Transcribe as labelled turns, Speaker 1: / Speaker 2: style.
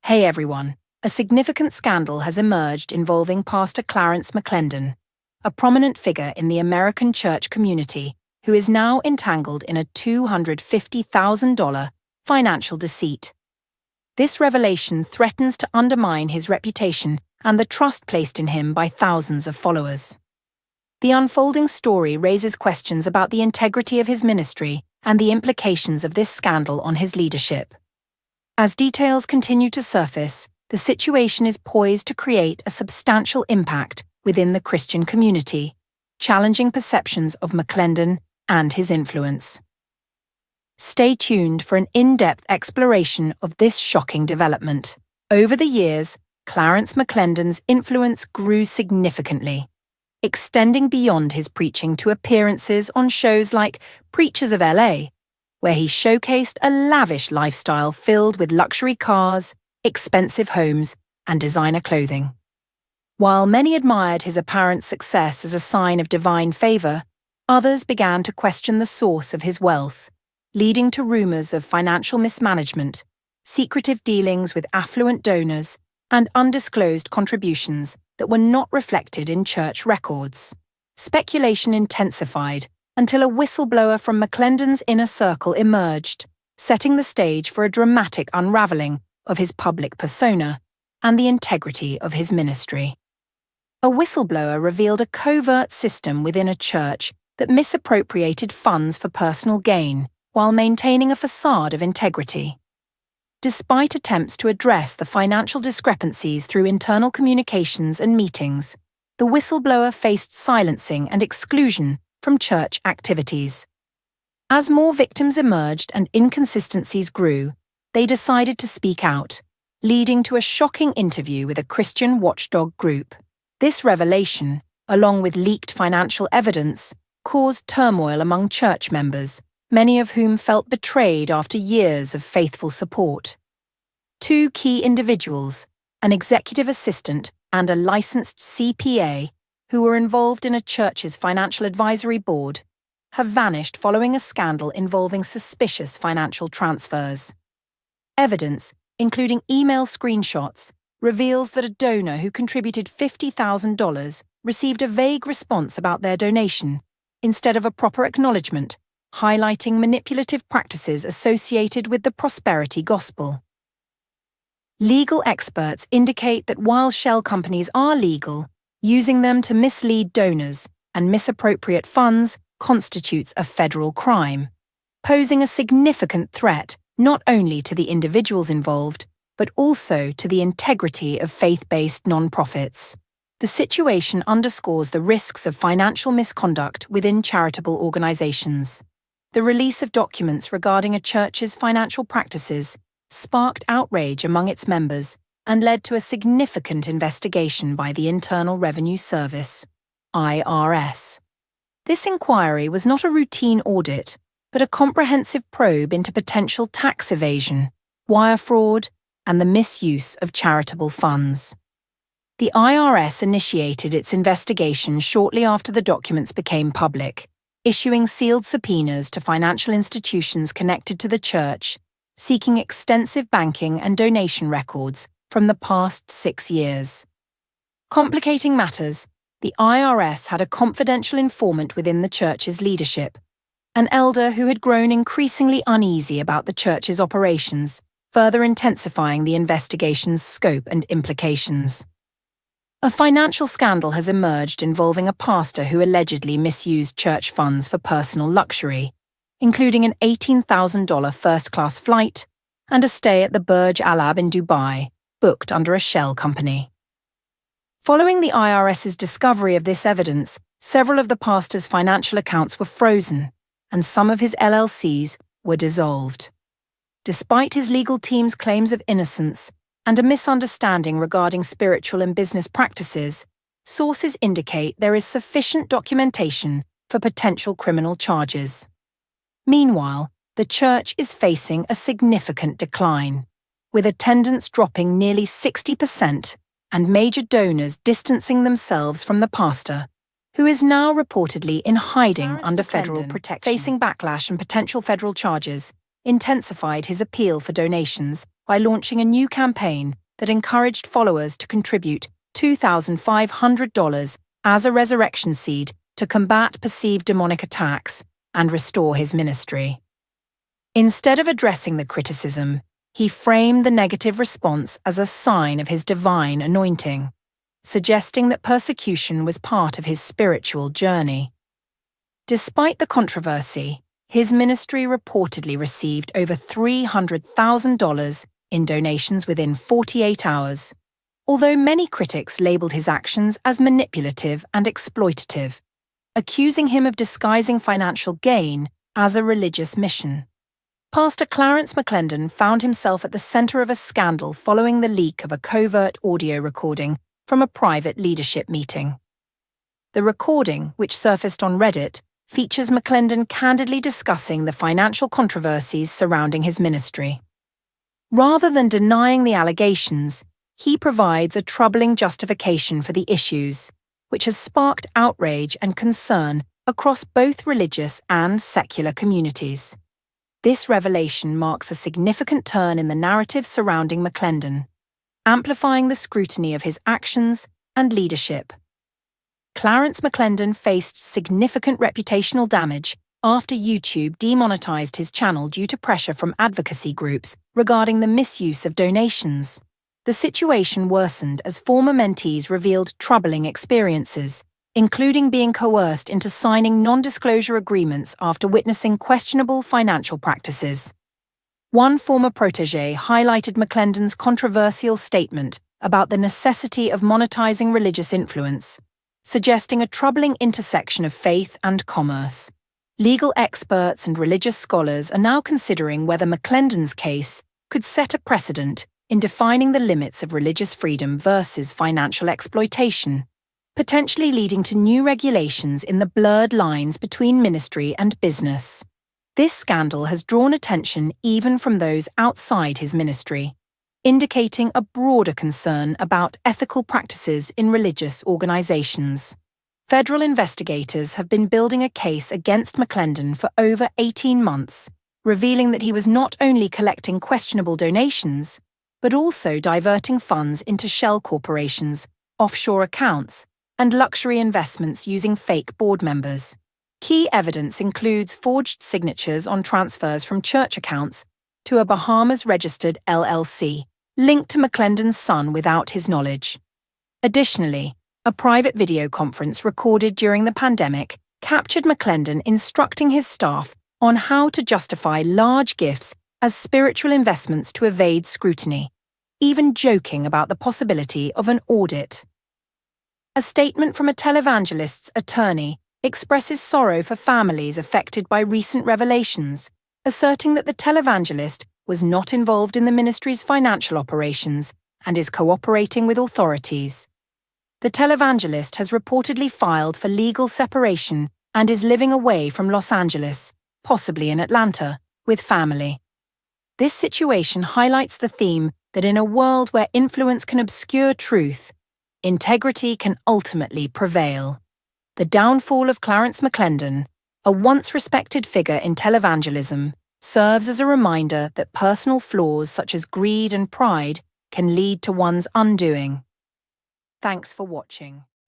Speaker 1: Hey everyone, a significant scandal has emerged involving Pastor Clarence McClendon, a prominent figure in the American church community who is now entangled in a $250,000 financial deceit. This revelation threatens to undermine his reputation and the trust placed in him by thousands of followers. The unfolding story raises questions about the integrity of his ministry and the implications of this scandal on his leadership. As details continue to surface, the situation is poised to create a substantial impact within the Christian community, challenging perceptions of McClendon and his influence. Stay tuned for an in-depth exploration of this shocking development. Over the years, Clarence McClendon's influence grew significantly, extending beyond his preaching to appearances on shows like Preachers of LA, where he showcased a lavish lifestyle filled with luxury cars, expensive homes, and designer clothing. While many admired his apparent success as a sign of divine favor, others began to question the source of his wealth, leading to rumors of financial mismanagement, secretive dealings with affluent donors, and undisclosed contributions that were not reflected in church records. Speculation intensified until a whistleblower from McClendon's inner circle emerged, setting the stage for a dramatic unraveling of his public persona and the integrity of his ministry. A whistleblower revealed a covert system within a church that misappropriated funds for personal gain while maintaining a facade of integrity. Despite attempts to address the financial discrepancies through internal communications and meetings, the whistleblower faced silencing and exclusion from church activities. As more victims emerged and inconsistencies grew, they decided to speak out, leading to a shocking interview with a Christian watchdog group. This revelation, along with leaked financial evidence, caused turmoil among church members, many of whom felt betrayed after years of faithful support. Two key individuals, an executive assistant and a licensed CPA, who were involved in a church's financial advisory board, have vanished following a scandal involving suspicious financial transfers. Evidence, including email screenshots, reveals that a donor who contributed $50,000 received a vague response about their donation, instead of a proper acknowledgement, highlighting manipulative practices associated with the prosperity gospel. Legal experts indicate that while shell companies are legal, using them to mislead donors and misappropriate funds constitutes a federal crime, posing a significant threat not only to the individuals involved, but also to the integrity of faith-based nonprofits. The situation underscores the risks of financial misconduct within charitable organizations. The release of documents regarding a church's financial practices sparked outrage among its members and led to a significant investigation by the Internal Revenue Service, IRS. This inquiry was not a routine audit, but a comprehensive probe into potential tax evasion, wire fraud, and the misuse of charitable funds. The IRS initiated its investigation shortly after the documents became public, issuing sealed subpoenas to financial institutions connected to the church, seeking extensive banking and donation records from the past 6 years. Complicating matters, the IRS had a confidential informant within the church's leadership, an elder who had grown increasingly uneasy about the church's operations, further intensifying the investigation's scope and implications. A financial scandal has emerged involving a pastor who allegedly misused church funds for personal luxury, including an $18,000 first-class flight and a stay at the Burj Al Arab in Dubai, booked under a shell company. Following the IRS's discovery of this evidence, several of the pastor's financial accounts were frozen, and some of his LLCs were dissolved. Despite his legal team's claims of innocence and a misunderstanding regarding spiritual and business practices, sources indicate there is sufficient documentation for potential criminal charges. Meanwhile, the church is facing a significant decline, with attendance dropping nearly 60% and major donors distancing themselves from the pastor, who is now reportedly in hiding under federal protection. Facing backlash and potential federal charges, intensified his appeal for donations, by launching a new campaign that encouraged followers to contribute $2,500 as a resurrection seed to combat perceived demonic attacks and restore his ministry. Instead of addressing the criticism, he framed the negative response as a sign of his divine anointing, suggesting that persecution was part of his spiritual journey. Despite the controversy, his ministry reportedly received over $300,000 in donations within 48 hours, although many critics labeled his actions as manipulative and exploitative, accusing him of disguising financial gain as a religious mission. Pastor Clarence McClendon found himself at the center of a scandal following the leak of a covert audio recording from a private leadership meeting. The recording, which surfaced on Reddit, features McClendon candidly discussing the financial controversies surrounding his ministry. Rather than denying the allegations, he provides a troubling justification for the issues, which has sparked outrage and concern across both religious and secular communities. This revelation marks a significant turn in the narrative surrounding McClendon, amplifying the scrutiny of his actions and leadership. Clarence McClendon faced significant reputational damage after YouTube demonetized his channel due to pressure from advocacy groups regarding the misuse of donations. The situation worsened as former mentees revealed troubling experiences, including being coerced into signing non-disclosure agreements after witnessing questionable financial practices. One former protégé highlighted McClendon's controversial statement about the necessity of monetizing religious influence, suggesting a troubling intersection of faith and commerce. Legal experts and religious scholars are now considering whether McClendon's case could set a precedent in defining the limits of religious freedom versus financial exploitation, potentially leading to new regulations in the blurred lines between ministry and business. This scandal has drawn attention even from those outside his ministry, indicating a broader concern about ethical practices in religious organizations. Federal investigators have been building a case against McClendon for over 18 months, revealing that he was not only collecting questionable donations, but also diverting funds into shell corporations, offshore accounts, and luxury investments using fake board members. Key evidence includes forged signatures on transfers from church accounts to a Bahamas-registered LLC, linked to McClendon's son without his knowledge. Additionally, a private video conference recorded during the pandemic captured McClendon instructing his staff on how to justify large gifts as spiritual investments to evade scrutiny, even joking about the possibility of an audit. A statement from a televangelist's attorney expresses sorrow for families affected by recent revelations, asserting that the televangelist was not involved in the ministry's financial operations and is cooperating with authorities. The televangelist has reportedly filed for legal separation and is living away from Los Angeles, possibly in Atlanta, with family. This situation highlights the theme that in a world where influence can obscure truth, integrity can ultimately prevail. The downfall of Clarence McClendon, a once respected figure in televangelism, serves as a reminder that personal flaws such as greed and pride can lead to one's undoing. Thanks for watching.